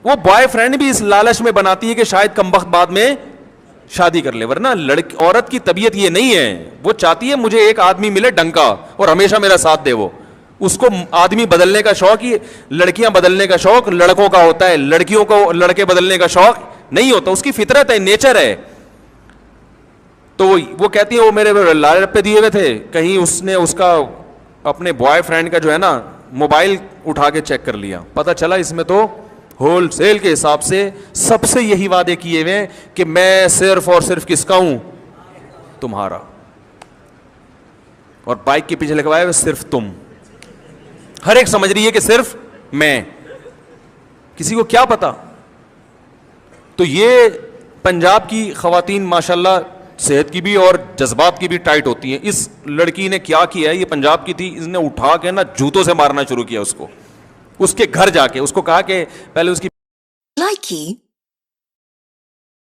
وہ boy friend بھی اس لالچ میں بناتی ہے کہ شاید کم وقت بعد میں شادی کر لے, ورنہ عورت کی طبیعت یہ نہیں ہے. وہ چاہتی ہے مجھے ایک آدمی ملے ڈنکا اور ہمیشہ میرا ساتھ دے. وہ اس کو آدمی بدلنے کا شوق ہی, لڑکیاں بدلنے کا شوق لڑکوں کا ہوتا ہے, لڑکیوں کو لڑکے بدلنے کا شوق نہیں ہوتا. اس کی فطرت ہے, نیچر ہے. تو وہ کہتی ہے وہ میرے لالچ پہ دیے ہوئے تھے, کہیں اس نے اس کا اپنے بوائے فرینڈ کا جو ہے نا موبائل اٹھا کے چیک کر لیا, پتہ چلا اس میں تو ہول سیل کے حساب سے سب سے یہی وعدے کیے ہوئے کہ میں صرف اور صرف کس کا ہوں, تمہارا, اور بائک کے پیچھے لگوائے ہوئے صرف تم. ہر ایک سمجھ رہی ہے کہ صرف میں, کسی کو کیا پتا. تو یہ پنجاب کی خواتین ماشاءاللہ صحت کی بھی اور جذبات کی بھی ٹائٹ ہوتی ہیں. اس لڑکی نے کیا کیا ہے, یہ پنجاب کی تھی, اس نے اٹھا کے نا جوتوں سے مارنا شروع کیا اس کو, اس کے گھر جا کے اس کو کہا کہ پہلے اس کی لائکی